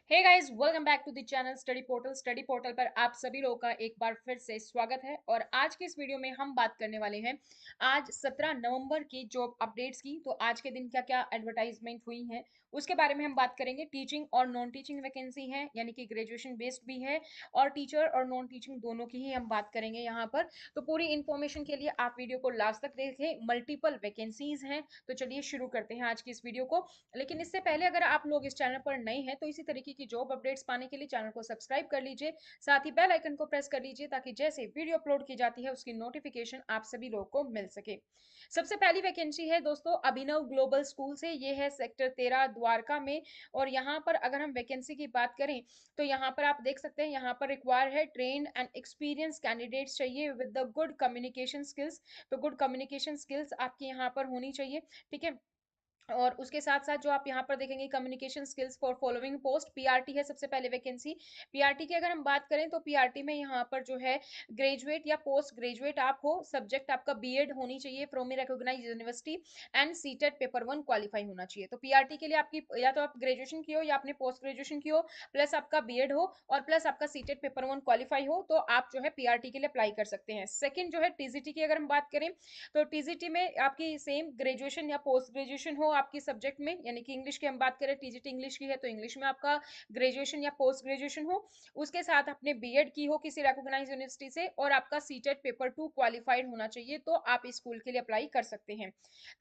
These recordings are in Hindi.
Hey guys, welcome back to the channel study portal पर आप सभी लोगों का एक बार फिर से स्वागत है। और आज के इस वीडियो में हम बात करने वाले हैं आज 17 नवंबर की जॉब अपडेट्स की। तो आज के दिन क्या क्या एडवर्टाइजमेंट हुई हैं उसके बारे में हम बात करेंगे। टीचिंग और नॉन टीचिंग वैकेंसी है, यानी कि ग्रेजुएशन बेस्ड भी है, और टीचर और नॉन टीचिंग दोनों की ही हम बात करेंगे यहाँ पर। तो पूरी इन्फॉर्मेशन के लिए आप वीडियो को लास्ट तक देखें। मल्टीपल वैकेंसीज हैं, तो चलिए शुरू करते हैं आज की इस वीडियो को। लेकिन इससे पहले अगर आप लोग इस चैनल पर नए हैं तो इसी तरीके की जॉब अपडेट्स पाने के लिए चैनल को सब्सक्राइब कर लीजिए, साथ ही बेल आइकन को प्रेस कर लीजिए ताकि जैसे वीडियो अपलोड की जाती है उसकी नोटिफिकेशन आप सभी लोगों को मिल सके। सबसे पहली वैकेंसी है दोस्तों अभिनव ग्लोबल स्कूल से, ये है सेक्टर 13 द्वारका में। और यहाँ पर अगर हम वैकेंसी की बात करें तो यहाँ पर आप देख सकते हैं, यहाँ पर रिक्वायर है ट्रेन्ड एंड एक्सपीरियंस कैंडिडेट्स चाहिए with the good communication skills. तो गुड कम्युनिकेशन स्किल्स आपकी यहाँ पर होनी चाहिए, ठीक है। और उसके साथ साथ जो आप यहाँ पर देखेंगे communication skills for following post, PRT है सबसे पहले वैकेंसी। पीआरटी की अगर हम बात करें तो पीआरटी में यहाँ पर जो है ग्रेजुएट या पोस्ट ग्रेजुएट आप हो, सब्जेक्ट आपका बीएड होनी चाहिए from a recognised university, and CTET paper 1 qualify होना चाहिए। तो पीआरटी के लिए आपकी या तो आप ग्रेजुएशन की हो या आपने पोस्ट ग्रेजुएशन की हो, प्लस आपका बीएड हो और प्लस आपका सीटेट पेपर 1 क्वालिफाई हो, तो आप जो है पीआरटी के लिए अप्लाई कर सकते हैं। सेकंड जो है टीजीटी की अगर हम बात करें तो टीजीटी में आपकी सेम ग्रेजुएशन या पोस्ट ग्रेजुएशन हो आपकी सब्जेक्ट में, यानी कि इंग्लिश की हम बात करें, टीजीटी इंग्लिश की है तो इंग्लिश में आपका ग्रेजुएशन या पोस्ट ग्रेजुएशन हो, उसके साथ आपने बीएड की हो किसी रिकॉग्नाइज्ड यूनिवर्सिटी से, और आपका सीटेट पेपर 2 क्वालिफाइड होना चाहिए, तो आप इस स्कूल के लिए अप्लाई कर सकते हैं।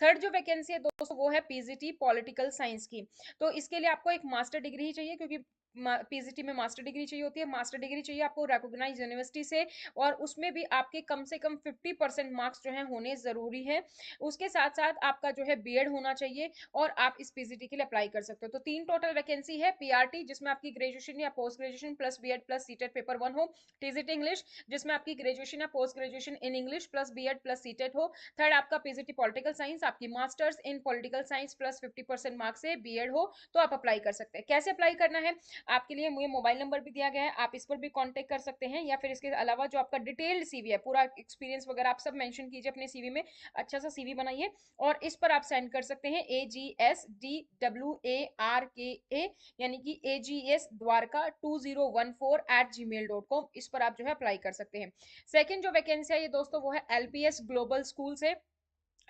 थर्ड जो वैकेंसी है दोस्तों वो है पीजीटी पॉलिटिकल साइंस की। तो इसके लिए आपको एक मास्टर डिग्री ही चाहिए, क्योंकि पीजीटी में मास्टर डिग्री चाहिए होती है। मास्टर डिग्री चाहिए आपको रिकॉग्नाइज्ड यूनिवर्सिटी से, और उसमें भी आपके कम से कम 50% मार्क्स जो है होने जरूरी है। उसके साथ साथ आपका जो है बीएड होना चाहिए, और आप इस पीजीटी के लिए अप्लाई कर सकते हो। तो तीन टोटल वैकेंसी है, पीआरटी जिसमें आपकी ग्रेजुएशन या post graduation plus BEd plus CTET paper 1 हो, टीजीटी इंग्लिश जिसमें आपकी ग्रेजुएशन या post graduation in English plus BEd plus CTET हो, थर्ड आपका पीजीटी पॉलिटिकल साइंस आपकी masters in political science plus 50% marks से बीएड हो, तो आप अप्लाई कर सकते हैं। कैसे अप्लाई करना है, आपके लिए मुझे मोबाइल नंबर भी दिया गया है, आप इस पर भी कांटेक्ट कर सकते हैं, या फिर इसके अलावा जो आपका डिटेल्ड सीवी है, पूरा एक्सपीरियंस वगैरह आप सब मेंशन कीजिए अपने सीवी में, अच्छा सा सीवी बनाइए और इस पर आप सेंड कर सकते हैं AGSDWARKA, यानी कि AGS द्वारका 2014@gmail.com, इस पर आप जो है अप्लाई कर सकते हैं। सेकंड जो वैकेंसी है ये दोस्तों वो है एलपीएस ग्लोबल स्कूल से।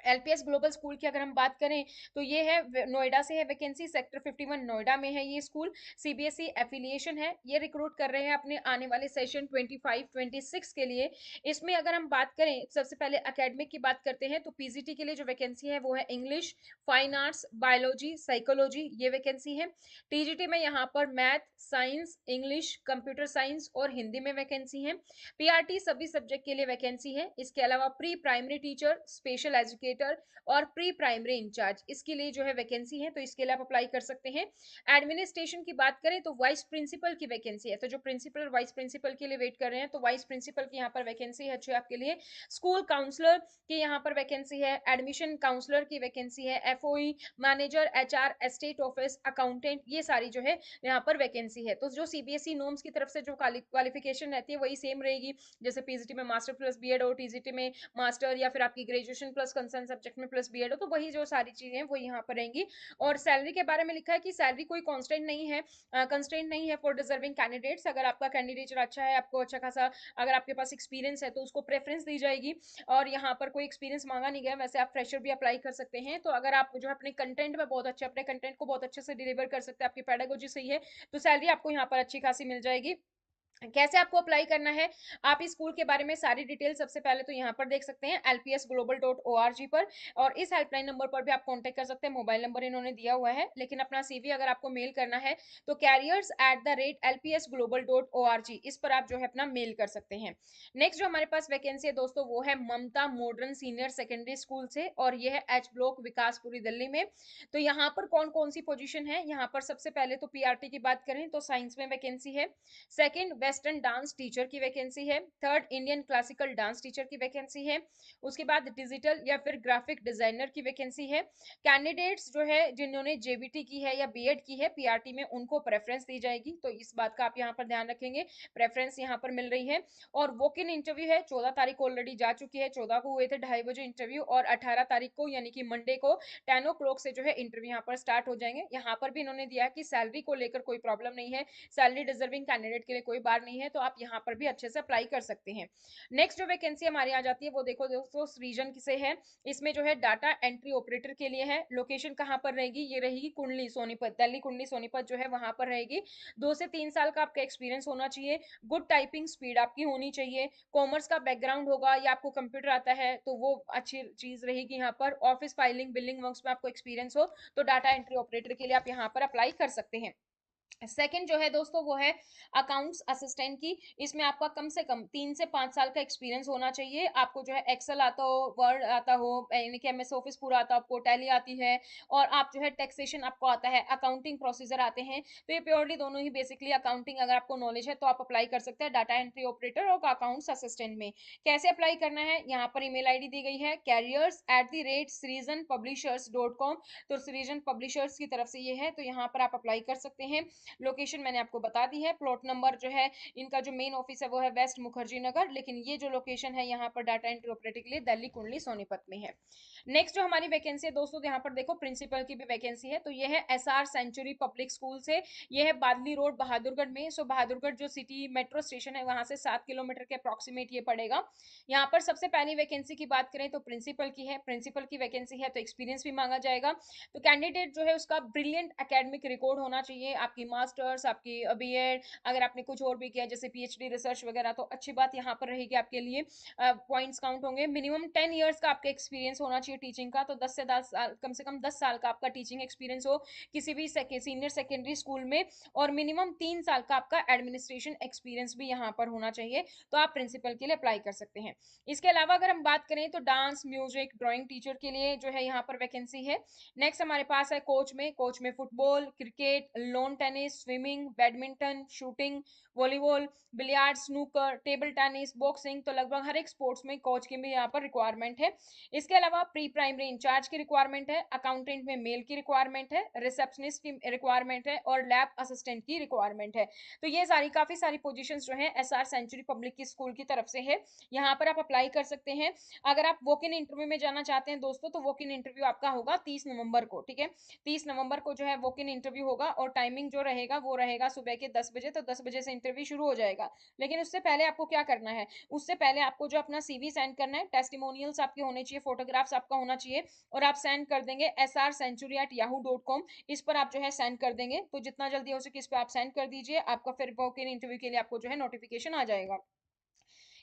एलपीएस ग्लोबल स्कूल की अगर हम बात करें तो ये है नोएडा से है वैकेंसी, सेक्टर 51 नोएडा में है ये स्कूल। सीबीएसई एफिलिएशन है, ये रिक्रूट कर रहे हैं अपने आने वाले सेशन 25-26 के लिए। इसमें अगर हम बात करें सबसे पहले एकेडमिक की बात करते हैं तो पीजीटी के लिए जो वैकेंसी है वो है English, fine arts, biology, psychology, ये वैकेंसी है। टीजीटी में यहाँ पर math, science, English, computer science और हिंदी में वैकेंसी है। पीआरटी सभी सब्जेक्ट के लिए वैकेंसी है। इसके अलावा pre primary teacher, special educator और प्री प्राइमरी इंचार्ज, इसके लिए जो है वैकेंसी है, तो इसके लिए आप अप्लाई कर सकते हैं। एडमिनिस्ट्रेशन की बात करें तो वाइस प्रिंसिपल की वैकेंसी है, तो जो प्रिंसिपल वाइस प्रिंसिपल के लिए वेट कर रहे हैं तो वाइस प्रिंसिपल की यहाँ पर वैकेंसी है अच्छी आपके लिए। स्कूल काउंसलर की यहाँ पर वैकेंसी है, एडमिशन काउंसलर की वैकेंसी है, FOE manager, HR, estate office accountant, ये सारी जो है यहाँ पर वैकेंसी है। तो जो सीबीएसई नॉर्म्स की तरफ से जो क्वालिफिकेशन रहती है वही सेम रहेगी, जैसे पीजीटी में मास्टर प्लस बीएड हो, टीजीटी में मास्टर या फिर आपकी ग्रेजुएशन प्लस कंसर्न सब्जेक्ट में प्लस बीएड हो, तो वही जो सारी चीजें हैं वो यहाँ पर रहेंगी। और सैलरी के बारे में लिखा है कि सैलरी कोई कांस्टेंट नहीं है, कंस्ट्रेंट नहीं है फॉर डिजर्विंग कैंडिडेट्स। अगर आपका कैंडिडेचर अच्छा है, आपको अच्छा खासा अगर आपके पास एक्सपीरियंस है तो उसको प्रेफरेंस दी जाएगी। और यहाँ पर कोई एक्सपीरियंस मांगा नहीं गया, वैसे आप फ्रेशर भी अप्लाई कर सकते हैं। तो अगर आप जो अपने कंटेंट में बहुत अच्छे, अपने कंटेंट को बहुत अच्छे से डिलीवर कर सकते हैं, आपकी पेडागोजी सही है, तो सैलरी आपको यहाँ पर अच्छी खासी मिल जाएगी। कैसे आपको अप्लाई करना है, आप इस स्कूल के बारे में सारी डिटेल सबसे पहले तो यहाँ पर देख सकते हैं lpsglobal.org पर, और इस हेल्पलाइन नंबर पर भी आप कांटेक्ट कर सकते हैं, मोबाइल नंबर इन्होंने दिया हुआ है। लेकिन अपना सीवी अगर आपको मेल करना है तो careers@lpsglobal.org, इस पर आप जो है अपना मेल कर सकते हैं। नेक्स्ट जो हमारे पास वैकेंसी है दोस्तों वो है ममता मॉडर्न सीनियर सेकेंडरी स्कूल से, और ये है एच ब्लॉक विकासपुरी दिल्ली में। तो यहाँ पर कौन कौन सी पोजीशन है, यहाँ पर सबसे पहले तो पीआरटी की बात करें तो साइंस में वैकेंसी है। सेकंड वेस्टर्न डांस टीचर की वैकेंसी है। Third, Indian classical dance teacher की वैकेंसी है। उसके बाद डिजिटल या फिर ग्राफिक डिजाइनर की वैकेंसी है। कैंडिडेट्स जो है जिन्होंने जेबीटी की है या बीएड की है पीआरटी में, उनको प्रेफरेंस दी जाएगी, तो इस बात का आप यहाँ पर ध्यान रखेंगे, प्रेफरेंस यहाँ पर मिल रही है। और वॉक इन इंटरव्यू है, 14 तारीख को ऑलरेडी जा चुकी है, 14 को हुए थे 2:30 बजे इंटरव्यू, और 18 तारीख को यानी कि मंडे को 10 o'clock से जो है इंटरव्यू यहाँ पर स्टार्ट हो जाएंगे। यहाँ पर भी इन्होंने दिया कि सैलरी को लेकर कोई प्रॉब्लम नहीं है, सैलरी डिजर्विंग कैंडिडेट के लिए कोई बार नहीं है, तो आप यहाँ पर भी अच्छे से अप्लाई कर सकते हैं। नेक्स्ट जो वैकेंसी हमारी आ जाती है वो देखो दोस्तों रीजन से है। इसमें जो है डाटा एंट्री ऑपरेटर के लिए है। लोकेशन कहाँ पर रहेगी, ये रहेगी कुंडली सोनीपत, दिल्ली कुंडली सोनीपत जो है वहां पर रहेगी। 2 से 3 साल का आपका एक्सपीरियंस होना चाहिए, गुड टाइपिंग स्पीड आपकी होनी चाहिए, कॉमर्स का बैकग्राउंड होगा या आपको कंप्यूटर आता है तो वो अच्छी चीज रहेगी। यहाँ पर ऑफिस फाइलिंग बिलिंग वर्क्स में आपको एक्सपीरियंस हो तो डाटा एंट्री ऑपरेटर के लिए आप यहाँ पर अप्लाई कर सकते हैं। सेकंड जो है दोस्तों वो है अकाउंट्स असिस्टेंट की। इसमें आपका कम से कम 3 से 5 साल का एक्सपीरियंस होना चाहिए। आपको जो है एक्सेल आता हो, वर्ड आता हो, यानी कि एमएस ऑफिस पूरा आता हो, आपको टैली आती है, और आप जो है टैक्सेशन आपको आता है, अकाउंटिंग प्रोसीजर आते हैं, तो ये प्योरली दोनों ही बेसिकली अकाउंटिंग अगर आपको नॉलेज है तो आप अप्लाई कर सकते हैं डाटा एंट्री ऑपरेटर और अकाउंट्स असिस्टेंट में। कैसे अप्लाई करना है, यहाँ पर ईमेल आईडी दी गई है careers@srijanpublishers.com। तो सृजन पब्लिशर्स की तरफ से ये है, तो यहाँ पर आप अप्लाई कर सकते हैं। लोकेशन मैंने आपको बता दी है। प्लॉट नंबर जो है इनका जो मेन ऑफिस है वो है वेस्ट मुखर्जी नगर, लेकिन ये जो लोकेशन है यहाँ पर डाटा एंट्री ऑपरेटर के लिए दिल्ली कुंडली सोनीपत में है। नेक्स्ट जो हमारी वैकेंसी है दोस्तों, यहाँ पर देखो प्रिंसिपल की भी वैकेंसी है, तो ये है एसआर सेंचुरी पब्लिक स्कूल से। ये है बादली रोड बहादुरगढ़ में। सो बहादुरगढ़ जो सिटी मेट्रो स्टेशन है वहां से 7 किलोमीटर के अप्रोक्सीमेट ये पड़ेगा। यहाँ पर सबसे पहली वैकेंसी की बात करें तो प्रिंसिपल की है। प्रिंसिपल की वैकेंसी है तो एक्सपीरियंस भी मांगा जाएगा। तो कैंडिडेट जो है उसका ब्रिलियंट एकेडमिक रिकॉर्ड होना चाहिए, आपकी मास्टर्स, आपकी बीएड, अगर आपने कुछ और भी किया जैसे पीएचडी रिसर्च वगैरह तो अच्छी बात यहाँ पर रहेगी आपके लिए, पॉइंट्स काउंट होंगे। मिनिमम 10 ईयर्स का आपका एक्सपीरियंस होना चाहिए टीचिंग का, तो 10 से 10 साल, कम से कम 10 साल का आपका टीचिंग एक्सपीरियंस हो किसी भी सीनियर सेकेंडरी स्कूल में, और मिनिमम 3 साल का आपका एडमिनिस्ट्रेशन एक्सपीरियंस भी यहाँ पर होना चाहिए, तो आप प्रिंसिपल के लिए अप्लाई कर सकते हैं। इसके अलावा अगर हम बात करें तो डांस म्यूजिक ड्राइंग टीचर के लिए जो है यहाँ पर वैकेंसी है। नेक्स्ट हमारे पास है कोच में। कोच में football, cricket, lawn tennis, swimming, badminton, shooting, volleyball, billiard, snooker, table tennis, boxing, तो लगभग हर एक स्पोर्ट्स में कोच की भी यहाँ पर रिक्वायरमेंट है। इसके अलावा प्री प्राइमरी इंचार्ज की रिक्वायरमेंट है, अकाउंटेंट में मेल की रिक्वायरमेंट है, रिसेप्शनिस्ट की रिक्वायरमेंट है, और लैब असिस्टेंट की रिक्वायरमेंट है। तो ये सारी काफी सारी पोजीशंस जो है एसआर सेंचुरी पब्लिक की स्कूल की तरफ से है, यहाँ पर आप अप्लाई कर सकते हैं। अगर आप वॉक इन इंटरव्यू में जाना चाहते हैं दोस्तों तो वॉक इन इंटरव्यू आपका होगा 30 नवंबर को, ठीक है। 30 नवंबर को जो है वॉक इन इंटरव्यू होगा, और टाइमिंग जो रहेगा वो रहेगा सुबह के 10 बजे, तो 10 बजे से इंटरव्यू शुरू हो जाएगा। लेकिन उससे पहले आपको क्या करना है, उससे पहले आपको जो अपना सीवी सेंड करना है, टेस्टिमोनियल्स आपके होने चाहिए, फोटोग्राफ्स आपका होना चाहिए, और आप सेंड कर देंगे srcentury@yahoo.com, इस पर आप जो है सेंड कर देंगे। तो जितना जल्दी हो सके इस पर आप सेंड कर दीजिए, आपका फिर वॉक इन इंटरव्यू के लिए आपको जो है नोटिफिकेशन आ जाएगा।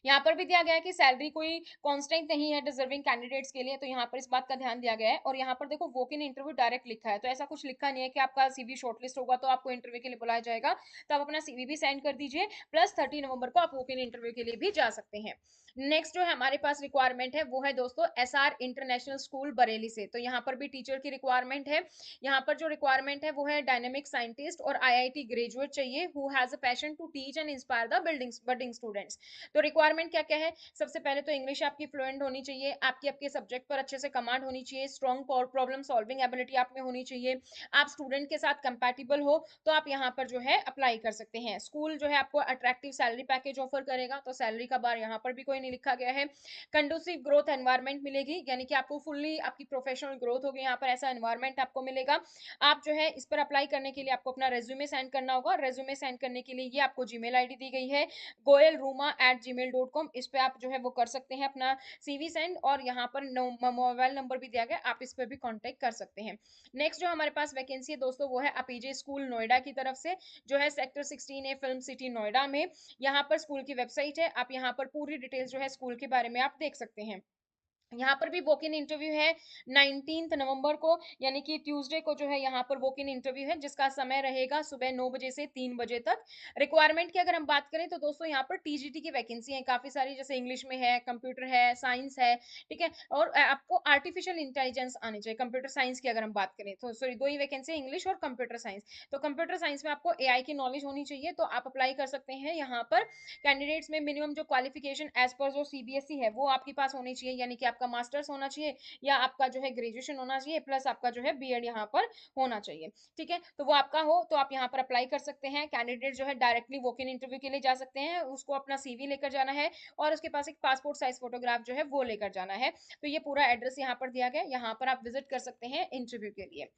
यहाँ पर भी दिया गया है कि सैलरी कोई कांस्टेंट नहीं है डिजर्विंग कैंडिडेट्स के लिए, तो यहाँ पर इस बात का ध्यान दिया गया है। और यहाँ पर देखो वॉक इन इंटरव्यू डायरेक्ट लिखा है, तो ऐसा कुछ लिखा नहीं है कि आपका सीवी शॉर्टलिस्ट होगा तो आपको इंटरव्यू के लिए बुलाया जाएगा। तो आप अपना सीवी भी सेंड कर दीजिए, प्लस 30 नवंबर को आप वॉक इन इंटरव्यू के लिए भी जा सकते हैं। नेक्स्ट जो है हमारे पास रिक्वायरमेंट है वो है दोस्तों एसआर इंटरनेशनल स्कूल बरेली से। तो यहाँ पर भी टीचर की रिक्वायरमेंट है। यहाँ पर जो रिक्वायरमेंट है वो है डायनेमिक साइंटिस्ट और आईआईटी ग्रेजुएट चाहिए who has a passion to teach and inspire the budding students. तो रिक्वायरमेंट क्या क्या है, सबसे पहले तो इंग्लिश आपकी फ्लुएंट होनी चाहिए, आपकी आपके सब्जेक्ट पर अच्छे से कमांड होनी चाहिए, स्ट्रॉन्ग प्रॉब्लम सॉल्विंग एबिलिटी आप में होनी चाहिए, आप स्टूडेंट के साथ कंपैटिबल हो, तो आप यहाँ पर जो है अप्लाई कर सकते हैं। स्कूल जो है आपको अट्रैक्टिव सैलरी पैकेज ऑफर करेगा, तो सैलरी का बार यहाँ पर भी कोई नहीं लिखा गया है। कंडूसिव ग्रोथ एनवायरमेंट मिलेगी, यानी कि आपको फुल्ली आपकी प्रोफेशनल ग्रोथ होगी, यहाँ पर ऐसा एनवायरमेंट आपको मिलेगा। आप जो है इस पर अप्लाई करने के लिए आपको अपना रेज्यूमे सेंड करना होगा। रेज्यूमे सेंड करने के लिए ये आपको जीमेल आईडी दी गई है goyalruma@gmail.com, इस पे आप जो है वो कर सकते हैं अपना सीवी सेंड, और यहाँ पर मोबाइल नंबर भी दिया गया, आप इस पर भी कांटेक्ट कर सकते हैं। नेक्स्ट जो हमारे पास वैकेंसी है दोस्तों वो है अपीजे स्कूल नोएडा की तरफ से, जो है sector 16A film city Noida में। यहाँ पर स्कूल की वेबसाइट है, आप यहाँ पर पूरी डिटेल्स जो है स्कूल के बारे में आप देख सकते हैं। यहाँ पर भी वॉक इन इंटरव्यू है 19 नवंबर को, यानी कि ट्यूसडे को जो है यहाँ पर वॉक इन इंटरव्यू है, जिसका समय रहेगा सुबह 9 बजे से 3 बजे तक। रिक्वायरमेंट की अगर हम बात करें तो दोस्तों यहाँ पर टीजीटी की वैकेंसी है काफी सारी, जैसे इंग्लिश में है, कंप्यूटर है, साइंस है, ठीक है। और आपको आर्टिफिशियल इंटेलिजेंस आनी चाहिए। कंप्यूटर साइंस की अगर हम बात करें तो सॉरी, दो ही वैकेंसी, इंग्लिश और कंप्यूटर साइंस। तो कंप्यूटर साइंस में आपको एआई की नॉलेज होनी चाहिए, तो आप अप्लाई कर सकते हैं यहाँ पर। कैंडिडेट्स में मिनिमम जो क्वालिफिकेशन एज पर जो सीबीएसई है वो आपके पास होनी चाहिए, यानी कि आपका मास्टर्स होना चाहिए या आपका जो है ग्रेजुएशन होना चाहिए, प्लस आपका जो है बीएड यहाँ पर होना चाहिए, ठीक है। तो वो आपका हो तो आप यहाँ पर अप्लाई कर सकते हैं। कैंडिडेट जो है डायरेक्टली वॉक इन इंटरव्यू के लिए जा सकते हैं, उसको अपना सीवी लेकर जाना है और उसके पास एक पासपोर्ट साइज फोटोग्राफ जो है वो लेकर जाना है। तो ये पूरा एड्रेस यहाँ पर दिया गया, यहाँ पर आप विजिट कर सकते हैं इंटरव्यू के लिए।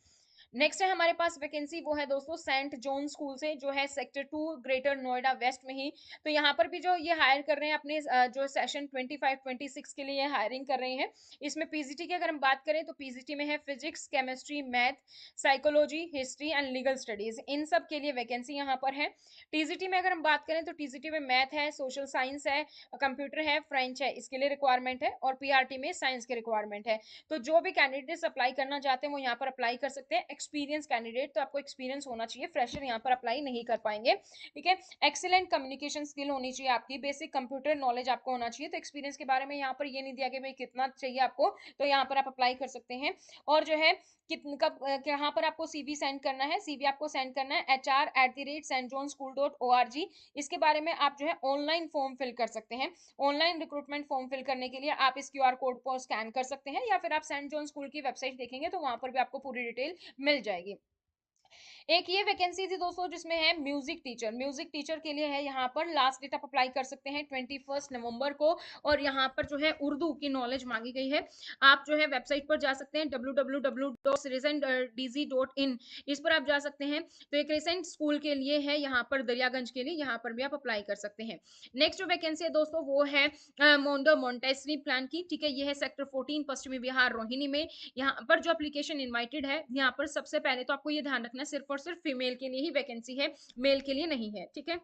नेक्स्ट है हमारे पास वैकेंसी, वो है दोस्तों सेंट जॉन स्कूल से, जो है सेक्टर 2 ग्रेटर नोएडा वेस्ट में ही। तो यहाँ पर भी जो ये हायर कर रहे हैं अपने जो सेशन 25-26 के लिए हायरिंग कर रहे हैं। इसमें पीजीटी की अगर हम बात करें तो पीजीटी में है physics, chemistry, math, psychology, history and legal studies, इन सब के लिए वैकेंसी यहाँ पर है। टीजीटी में अगर हम बात करें तो टीजीटी में मैथ है, सोशल साइंस है, कंप्यूटर है, फ्रेंच है, इसके लिए रिक्वायरमेंट है, और पीआरटी में साइंस की रिक्वायरमेंट है। तो जो भी कैंडिडेट्स अप्लाई करना चाहते हैं वो यहाँ पर अप्लाई कर सकते हैं। एक्सपीरियंस कैंडिडेट, तो आपको एक्सपीरियंस होना चाहिए, फ्रेशर यहाँ पर अप्लाई नहीं कर पाएंगे, ठीक है। एक्सीलेंट कम्युनिकेशन स्किल होनी चाहिए आपकी, बेसिक कंप्यूटर नॉलेज आपको होना चाहिए। तो एक्सपीरियंस के बारे में यहाँ पर ये नहीं दिया कि भाई कितना चाहिए आपको, तो यहाँ पर आप अप्लाई कर सकते हैं। और जो है कब यहाँ पर आपको सीवी सेंड करना है, सीवी आपको सेंड करना है hr@stjohnschool.org। इसके बारे में आप जो है ऑनलाइन फॉर्म फिल कर सकते हैं। ऑनलाइन रिक्रूटमेंट फॉर्म फिल करने के लिए आप इस क्यूआर कोड को स्कैन कर सकते हैं, या फिर आप सेंट जॉन स्कूल की वेबसाइट देखेंगे तो वहां पर भी आपको पूरी डिटेल मिल जाएगी। एक ये वैकेंसी थी दोस्तों जिसमें है म्यूजिक टीचर। म्यूजिक टीचर के लिए है यहाँ पर, लास्ट डेट आप अप्लाई कर सकते हैं 21 नवंबर को। और यहाँ पर जो है उर्दू की नॉलेज मांगी गई है। आप जो है वेबसाइट पर जा सकते हैं www.recentdz.in, इस पर आप जा सकते हैं। तो एक रिसेंट स्कूल के लिए है यहाँ पर, दरियागंज के लिए, यहाँ पर भी आप अप्लाई कर सकते हैं। नेक्स्ट जो वैकेंसी है दोस्तों वो है मोन्डो मोन्टेसरी प्लान की, ठीक है। ये है सेक्टर 14 पश्चिमी बिहार रोहिणी में। यहाँ पर जो एप्लीकेशन इनवाइटेड है, यहाँ पर सबसे पहले तो आपको ये ध्यान रखना है सिर्फ और सिर्फ फीमेल के लिए ही वैकेंसी है, मेल के लिए नहीं है, ठीक है।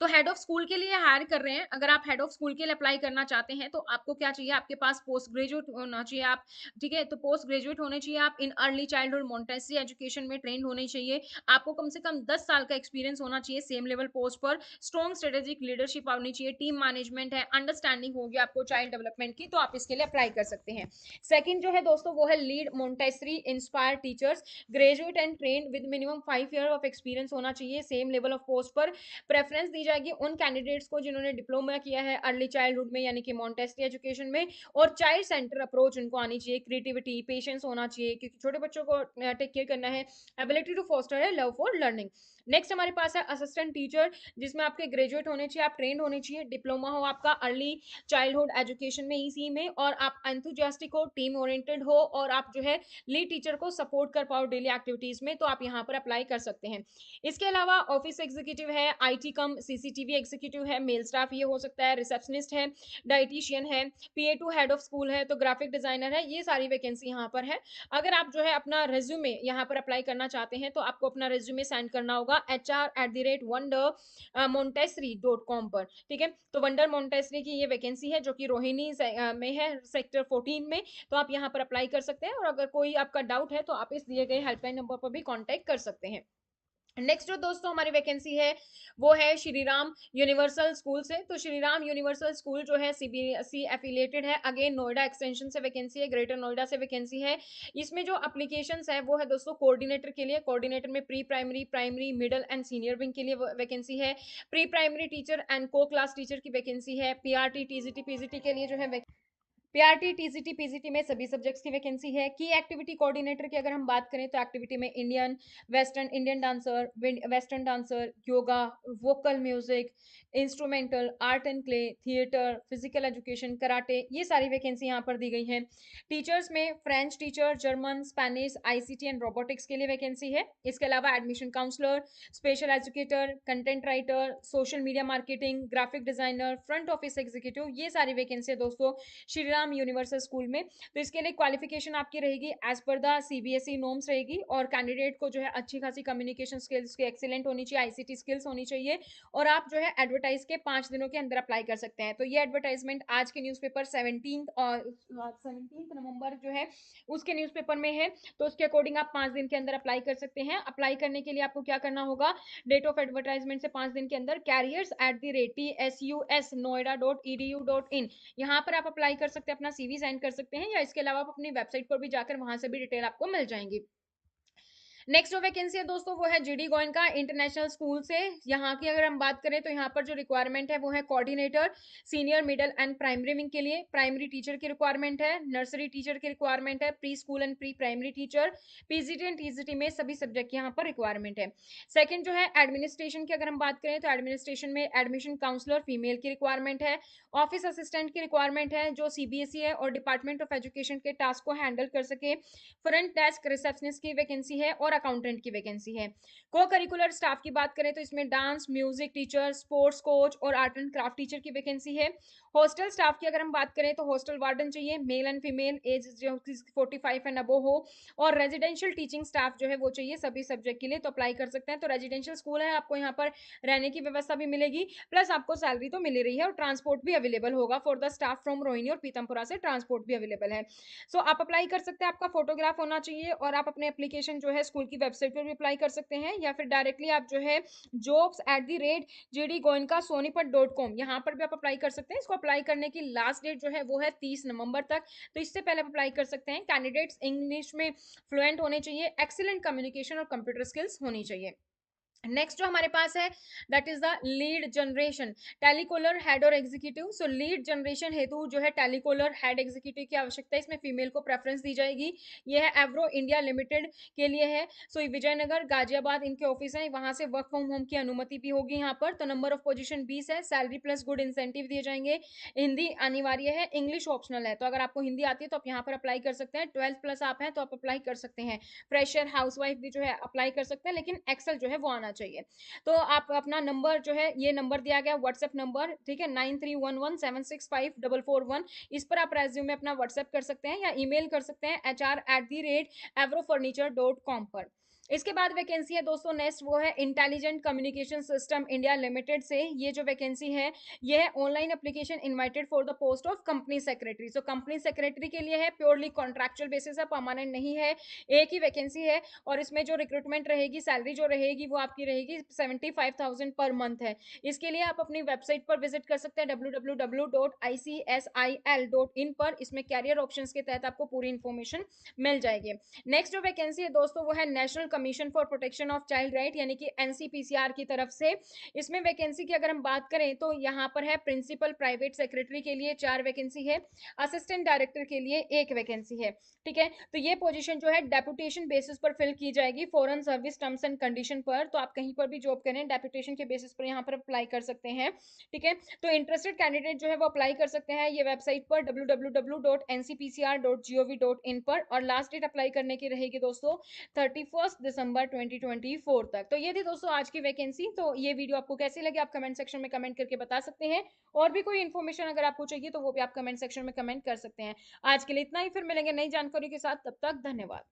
तो हेड ऑफ स्कूल के लिए हायर कर रहे हैं। अगर आप हेड ऑफ स्कूल के लिए अप्लाई करना चाहते हैं तो आपको क्या चाहिए, आपके पास पोस्ट ग्रेजुएट होना चाहिए आप, ठीक है। तो पोस्ट ग्रेजुएट होने चाहिए आप, in early childhood Montessori education में ट्रेंड होने चाहिए। आपको कम से कम 10 साल का एक्सपीरियंस होना चाहिए सेम लेवल पोस्ट पर। स्ट्रॉन्ग स्ट्रेटेजिक लीडरशिप आनी चाहिए, टीम मैनेजमेंट है, अंडरस्टैंडिंग होगी आपको चाइल्ड डेवलपमेंट की, तो आप इसके लिए अप्लाई कर सकते हैं। सेकंड जो है दोस्तों वो है lead Montessori inspire teachers, graduate and trend with minimum 5 year of experience होना चाहिए सेम लेवल ऑफ पोस्ट पर। प्रेफरेंस दी जाएगी उन कैंडिडेट्स को जिन्होंने डिप्लोमा किया है अर्ली चाइल्डहुड में, यानी कि मोन्टेसरी एजुकेशन में। और चाइल्ड सेंटर अप्रोच उनको आनी चाहिए, क्रिएटिविटी, पेशेंस होना चाहिए, क्योंकि छोटे बच्चों को टेक केयर करना है। एबिलिटी टू फोस्टर है लव फॉर लर्निंग। नेक्स्ट हमारे पास है असिस्टेंट टीचर, जिसमें आपके ग्रेजुएट होने चाहिए, आप ट्रेंड होने चाहिए, डिप्लोमा हो आपका अर्ली चाइल्डहुड एजुकेशन में, इसी में, और आप एंथुजियास्टिक हो, टीम ओरिएंटेड हो, और आप जो है लीड टीचर को सपोर्ट कर पाओ डेली एक्टिविटीज में, तो आप यहाँ पर अप्लाई कर सकते हैं। इसके अलावा ऑफिस एग्जीक्यूटिव है, आईटी कम सीसीटीवी एग्जीक्यूटिव है, मेल स्टाफ ये हो सकता है, रिसेप्शनिस्ट है, डाइटिशियन है, पीए टू हेड ऑफ स्कूल है, तो ग्राफिक डिजाइनर है, ये सारी वैकेंसी यहाँ पर है। अगर आप जो है अपना रेज्यूमे यहाँ पर अप्लाई करना चाहते हैं तो आपको अपना रेज्यूमे सेंड करना होगा hr@wondermontessry.com पर, ठीक है। तो वंडर मोन्टेसरी की ये वैकेंसी है जो कि रोहिणी में है, सेक्टर 14 में। तो आप यहाँ पर अप्लाई कर सकते हैं, और अगर कोई आपका डाउट है तो आप इस दिए गए हेल्पलाइन नंबर पर भी कॉन्टेक्ट कर सकते हैं। नेक्स्ट जो दोस्तों हमारी वैकेंसी है वो है श्री राम यूनिवर्सल स्कूल से। तो श्री राम यूनिवर्सल स्कूल जो है सीबीएसई एफिलिएटेड है, अगेन नोएडा एक्सटेंशन से वैकेंसी है, ग्रेटर नोएडा से वैकेंसी है। इसमें जो एप्लीकेशंस है वो है दोस्तों कोऑर्डिनेटर के लिए, कोऑर्डिनेटर में pre primary, primary, middle and senior wing के लिए वैकेंसी है। प्री प्राइमरी टीचर एंड को क्लास टीचर की वैकेंसी है। पीआरटी टीजीटी पीजीटी के लिए जो है पीआरटी टीजीटी पीजीटी में सभी सब्जेक्ट्स की वैकेंसी है। की एक्टिविटी कोऑर्डिनेटर की अगर हम बात करें तो एक्टिविटी में Indian western, Indian dancer, western dancer, yoga, vocal music, instrumental, art and clay, theatre, physical education, karate, ये सारी वैकेंसी यहाँ पर दी गई है। टीचर्स में French teacher, German, Spanish, ICT and robotics के लिए वैकेंसी है। इसके अलावा admission counsellor, special educator, content writer, social media marketing, graphic designer, front office executive, ये सारी वैकेंसी है दोस्तों श्री एग्जाम यूनिवर्सल स्कूल में। तो इसके लिए क्वालिफिकेशन आपकी रहेगी as per the CBSE norms रहेगी, और कैंडिडेट को जो है अच्छी खासी कम्युनिकेशन स्किल्स की एक्सीलेंट होनी चाहिए, आईसीटी स्किल्स होनी चाहिए, और आप जो है एडवर्टाइज के 5 दिनों के अंदर अप्लाई कर सकते हैं। तो ये एडवर्टाइजमेंट आज के न्यूज़पेपर 17 नवंबर जो है उसके न्यूज़पेपर में है। तो उसके अकॉर्डिंग आप 5 दिन के अंदर अप्लाई कर सकते हैं। अप्लाई करने के लिए आपको क्या करना होगा, डेट ऑफ एडवर्टाइजमेंट से 5 दिन के अंदर careers@tsusnoida.edu.in यहाँ पर आप अप्लाई कर सकते हैं, अपना सीवी सेंड कर सकते हैं, या इसके अलावा आप अपनी वेबसाइट पर भी जाकर वहां से भी डिटेल आपको मिल जाएंगी। नेक्स्ट जो वैकेंसी है दोस्तों वो है जीडी गोइन का इंटरनेशनल स्कूल से। यहाँ की अगर हम बात करें तो यहाँ पर जो रिक्वायरमेंट है वो है coordinator senior middle and primary wing के लिए, प्राइमरी टीचर की रिक्वायरमेंट है, नर्सरी टीचर की रिक्वायरमेंट है, pre school and pre primary teacher, PGT and TGT में सभी सब्जेक्ट यहाँ पर रिक्वायरमेंट है। सेकंड जो है एडमिनिस्ट्रेशन की अगर हम बात करें तो एडमिनिस्ट्रेशन में एडमिशन काउंसलर फीमेल की रिक्वायरमेंट है, ऑफिस असिस्टेंट की रिक्वायरमेंट है जो सीबीएसई है और डिपार्टमेंट ऑफ एजुकेशन के टास्क को हैंडल कर सके, फ्रंट डेस्क रिसेप्शनिस्ट की वैकेंसी है और अकाउंटेंट की वैकेंसी है। को करिकुलर स्टाफ की बात करें तो इसमें dance music teacher, sports coach और आर्ट एंड क्राफ्ट टीचर की वैकेंसी है। हॉस्टल स्टाफ की अगर हम बात करें तो हॉस्टल वार्डन चाहिए, मेल एंड फीमेल, एज जो 45 एंड अबो हो, और रेजिडेंशियल टीचिंग स्टाफ जो है वो चाहिए सभी सब्जेक्ट के लिए। तो अप्लाई कर सकते हैं। तो रेजिडेंशियल स्कूल है, आपको यहाँ पर रहने की व्यवस्था भी मिलेगी, प्लस आपको सैलरी तो मिल रही है, और ट्रांसपोर्ट भी अवेलेबल होगा for the staff from Rohini और पीतमपुरा से ट्रांसपोर्ट भी अवेलेबल है। सो आप अप्लाई कर सकते हैं, आपका फोटोग्राफ होना चाहिए, और आप अपने एप्लीकेशन जो है स्कूल की वेबसाइट पर भी अप्लाई कर सकते हैं, या फिर डायरेक्टली आप जो है jobs@gdgoenka.sonipat.com यहाँ पर भी आप अप्लाई कर सकते हैं। इसको अप्लाई करने की लास्ट डेट जो है वो है 30 नवंबर तक। तो इससे पहले आप अप्लाई कर सकते हैं। कैंडिडेट्स इंग्लिश में फ्लुएंट होने चाहिए, एक्सीलेंट कम्युनिकेशन और कंप्यूटर स्किल्स होनी चाहिए। नेक्स्ट जो हमारे पास है that is the lead generation telecaller head और एग्जीक्यूटिव। सो लीड जनरेशन हेतु जो है टेलीकॉलर हेड एग्जीक्यूटिव की आवश्यकता है, इसमें फीमेल को प्रेफरेंस दी जाएगी। यह है एवरो इंडिया लिमिटेड के लिए है। सो विजयनगर गाजियाबाद इनके ऑफिस है, वहां से वर्क फ्रॉम होम की अनुमति भी होगी यहाँ पर। तो नंबर ऑफ पोजीशन 20 है, सैलरी प्लस गुड इंसेंटिव दिए जाएंगे। हिंदी अनिवार्य है, इंग्लिश ऑप्शनल है। तो अगर आपको हिंदी आती है तो आप यहाँ पर अप्लाई कर सकते हैं। 12th प्लस आप हैं तो आप अप्लाई कर सकते हैं। फ्रेशर हाउसवाइफ भी जो है अप्लाई कर सकते हैं, लेकिन एक्सेल जो है वो आना चाहिए। तो आप अपना नंबर जो है, ये नंबर दिया गया व्हाट्सएप नंबर, ठीक है, 9311765441, इस पर आप रेज्यूमे अपना व्हाट्सएप कर सकते हैं, या ईमेल कर सकते हैं hr@avrofurniture.com पर। इसके बाद वैकेंसी है दोस्तों नेक्स्ट, वो है intelligent communication system India limited से। ये जो वैकेंसी है ये है online application invited for the post of company secretary. So company secretary के लिए है, प्योरली कॉन्ट्रैक्चुअल बेसिस है, परमानेंट नहीं है, एक ही वैकेंसी है। और इसमें जो रिक्रूटमेंट रहेगी, सैलरी जो रहेगी वो आपकी रहेगी 75,000 पर मंथ है। इसके लिए आप अपनी वेबसाइट पर विजिट कर सकते हैं www.icsil.in पर। इसमें कैरियर ऑप्शंस के तहत आपको पूरी इंफॉर्मेशन मिल जाएगी। नेक्स्ट जो वैकेंसी है दोस्तों वो है national commission for protection of child right यानी कि एनसीपीसीआर की तरफ से। इसमें वैकेंसी की अगर हम बात करें तो यहाँ पर है प्रिंसिपल प्राइवेट सेक्रेटरी के लिए 4 वैकेंसी है, असिस्टेंट डायरेक्टर के लिए 1 वैकेंसी है, ठीक है। तो ये पोजीशन जो है डेपुटेशन बेसिस पर फिल की जाएगी, foreign service terms and condition पर। तो आप कहीं पर भी जॉब करें डेपुटेशन के बेसिस पर यहाँ पर अप्लाई कर सकते हैं, ठीक है। तो इंटरेस्टेड कैंडिडेट जो है वो अप्लाई कर सकते हैं ये वेबसाइट पर www.ncpcr.gov.in पर। और लास्ट डेट अप्लाई करने की रहेगी दोस्तों 31 दिसंबर 2024 तक। तो ये थी दोस्तों आज की वैकेंसी। तो ये वीडियो आपको कैसी लगी आप कमेंट सेक्शन में कमेंट करके बता सकते हैं। और भी कोई इन्फॉर्मेशन अगर आपको चाहिए तो वो भी आप कमेंट सेक्शन में कमेंट कर सकते हैं। आज के लिए इतना ही, फिर मिलेंगे नई जानकारी के साथ, तब तक धन्यवाद।